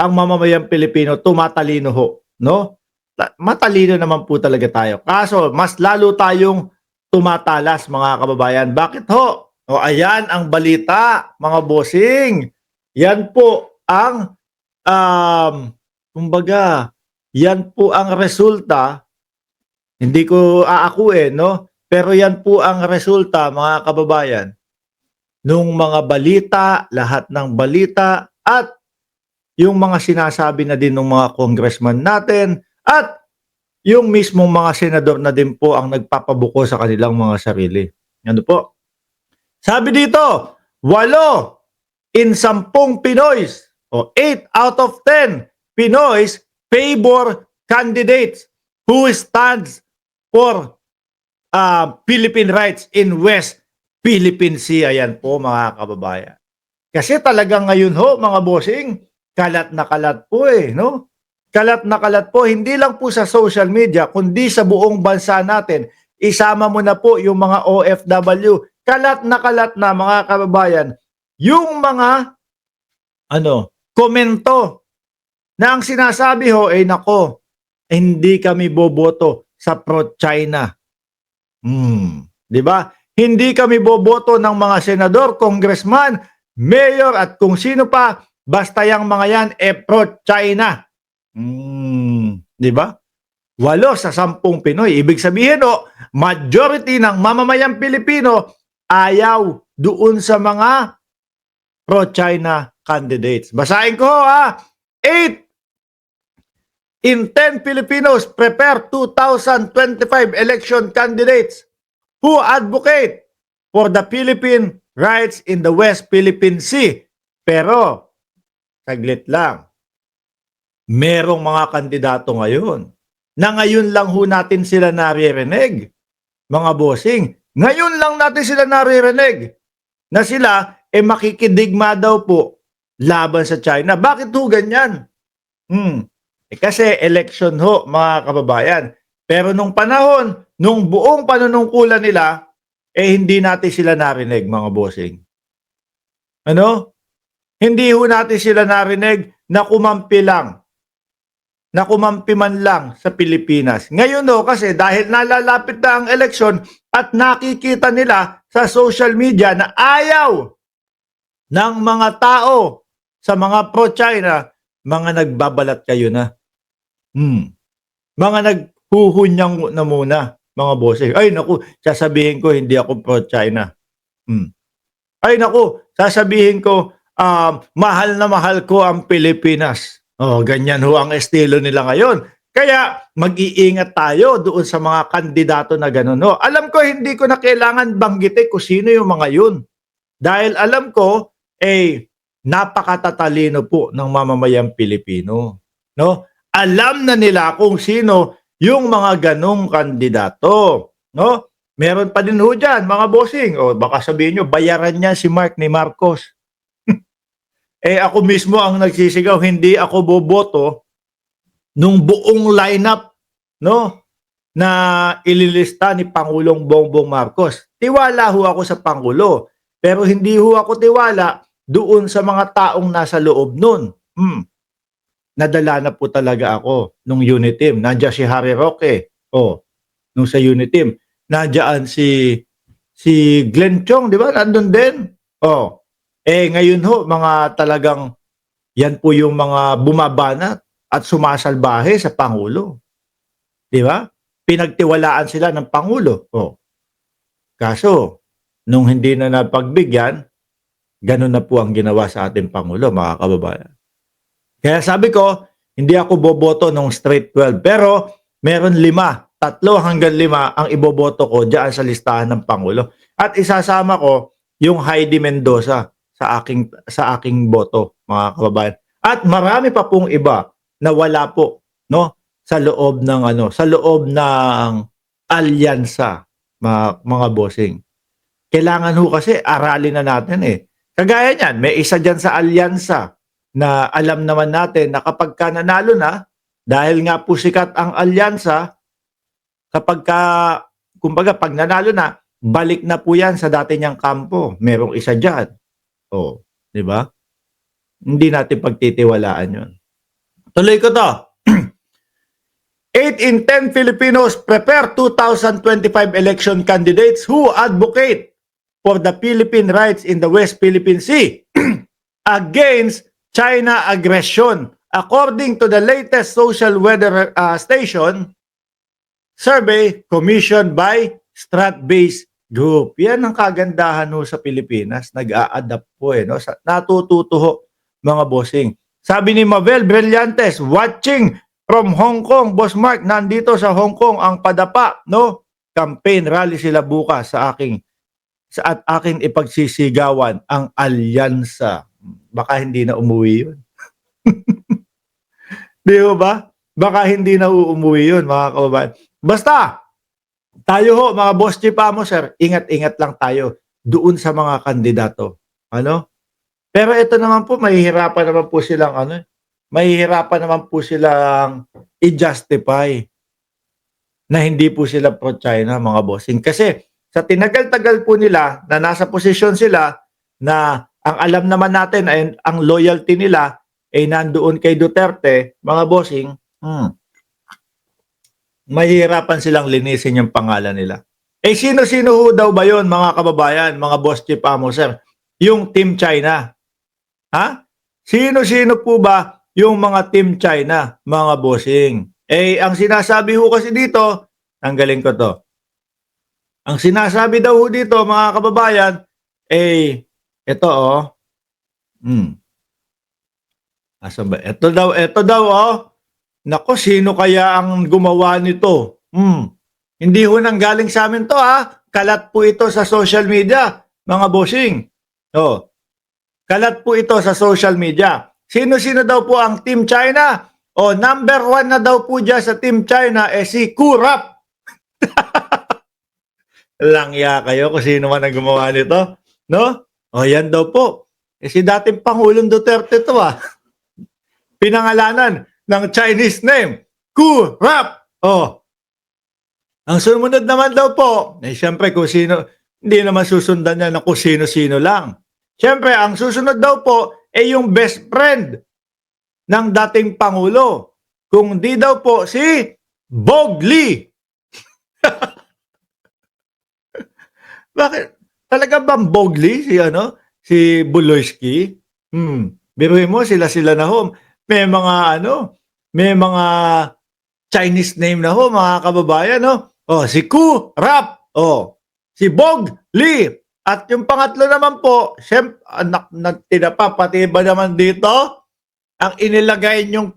ang mamamayang Pilipino tumatalino ho, no? Matalino naman po talaga tayo. Kaso mas lalo tayong tumatalas mga kababayan. Bakit ho? O ayan ang balita mga bossing. Yan po ang kumbaga, yan po ang resulta, hindi ko aakuin, no? Pero yan po ang resulta mga kababayan nung mga balita, lahat ng balita at yung mga sinasabi na din ng mga congressman natin at yung mismong mga senador na din po ang nagpapabuko sa kanilang mga sarili. Ano po? Sabi dito, 8 in 10 Pinoys o 8 out of 10 Pinoys favor candidates who stands for Philippine rights in West Philippine Sea. Ayan po mga kababayan. Kasi talagang ngayon ho mga bossing, kalat na kalat po no? Kalat na kalat po, hindi lang po sa social media, kundi sa buong bansa natin. Isama mo na po yung mga OFW. Kalat na mga kababayan. Yung mga komento na ang sinasabi ho ay nako, hindi kami boboto sa pro-China. Di ba? Hindi kami boboto ng mga senador, congressman, mayor at kung sino pa, basta yung mga yan pro-China. Di ba? 8 sa 10 Pinoy. Ibig sabihin majority ng mamamayang Pilipino ayaw doon sa mga pro-China candidates. Basahin ko 8 in 10 Filipinos prepare 2025 election candidates who advocate for the Philippine rights in the West Philippine Sea. Pero, saglit lang. Merong mga kandidato ngayon na ngayon lang ho natin sila naririnig. Mga bossing, ngayon lang natin sila naririnig na sila makikidigma daw po laban sa China. Bakit ho ganyan? Kasi election ho mga kababayan. Pero nung panahon, nung buong panunungkulan nila, hindi natin sila narinig mga bossing. Hindi ho natin sila narinig na kumampi lang. Na kumampi man lang sa Pilipinas. Ngayon kasi dahil nalalapit na ang eleksyon at nakikita nila sa social media na ayaw ng mga tao sa mga pro-China, mga nagbabalat kayo na. Mga naghuhunyang na muna, mga boses. Ay naku, sasabihin ko hindi ako pro-China. Ay naku, sasabihin ko mahal na mahal ko ang Pilipinas. Ganyan ho ang estilo nila ngayon. Kaya mag-iingat tayo doon sa mga kandidato na gano'n. Alam ko hindi ko na kailangan banggitin kung sino yung mga yun. Dahil alam ko, napakatatalino po ng mamamayang Pilipino. Alam na nila kung sino yung mga ganong kandidato. Meron pa din ho dyan, mga bossing. Baka sabihin nyo, bayaran niya si Mark ni Marcos. Ako mismo ang nagsisigaw, hindi ako boboto nung buong lineup na ililista ni Pangulong Bongbong Marcos. Tiwala ho ako sa Pangulo, pero hindi ho ako tiwala doon sa mga taong nasa loob nun. Nadala na po talaga ako nung unit team. Nandiyan si Harry Roque. Nung sa unit team. Nandiyan si Glenn Chong, di ba? Nandun din. Ngayon ho, mga talagang yan po yung mga bumabanat at sumasalbahe sa Pangulo. Di ba? Pinagtiwalaan sila ng Pangulo. Kaso, nung hindi na napagbigyan, ganun na po ang ginawa sa ating Pangulo, mga kababayan. Kaya sabi ko, hindi ako boboto ng straight 12. Pero, meron 5, 3 hanggang 5 ang iboboto ko diyan sa listahan ng Pangulo. At isasama ko yung Heidi Mendoza sa aking boto, mga kababayan. At marami pa pong iba na wala po sa loob ng alyansa, mga bossing. Kailangan ho kasi aralin na natin Kagaya niyan, may isa diyan sa alyansa na alam naman natin na kapag ka nanalo na, dahil nga po sikat ang alyansa, kumbaga pag nanalo na, balik na po yan sa dati niyang kampo. Merong isa diyan. Di ba? Hindi natin pagtitiwalaan yun. Tuloy ko to. 8 in 10 Filipinos prepare 2025 election candidates who advocate for the Philippine rights in the West Philippine Sea against China aggression. According to the latest social weather station survey commissioned by Strat-Based Group. Yan ang kagandahan ho sa Pilipinas. Nag-a-adapt po no? Natututo ho, mga bossing. Sabi ni Mabel Brillantes, watching from Hong Kong. Boss Mark, nandito sa Hong Kong ang padapa, no? Campaign rally sila bukas sa akin ipagsisigawan ang alyansa. Baka hindi na umuwi yun. Di ba? Baka hindi na umuwi yun, mga kababayan. Basta, tayo ho, mga boss chipamo, sir, ingat-ingat lang tayo doon sa mga kandidato. Ano? Pero ito naman po, mahihirapan naman po silang i-justify na hindi po sila pro-China, mga bossing. Kasi sa tinagal-tagal po nila na nasa posisyon sila na ang alam naman natin ay ang loyalty nila ay nandoon kay Duterte, mga bossing, mahihirapan silang linisin yung pangalan nila. Eh sino-sino ho daw ba yon, mga kababayan, mga boss chief amo, sir? Yung Team China. Ha? Sino-sino po ba yung mga Team China, mga bossing? Eh, ang sinasabi ho kasi dito, tanggalin ko to. Ang sinasabi daw ho dito, mga kababayan, eh, ito Asan ba? Ito daw Nako, sino kaya ang gumawa nito? Hindi ho nang galing sa amin to Kalat po ito sa social media, mga bossing. Kalat po ito sa social media. Sino-sino daw po ang Team China? Number 1 na daw po dyan sa Team China si Kurap. Langya kayo kung sino man ang gumawa nito. No? Yan daw po. Si dating Pangulong Duterte to Pinangalanan ng Chinese name, Kurap. Ang sumunod naman daw po, siyempre kung sino, hindi naman susundan niya na kung sino-sino lang. Siyempre, ang susunod daw po yung best friend ng dating Pangulo. Kung di daw po si Bogli. Bakit? Talaga bang Bogli si Buloyski? Biruin mo sila na ho. May mga Chinese name na ho, mga kababayan, si Kurap, si Bogli. At yung pangatlo naman po, siyempre, tinapa, pati ba naman dito, ang inilagay niyong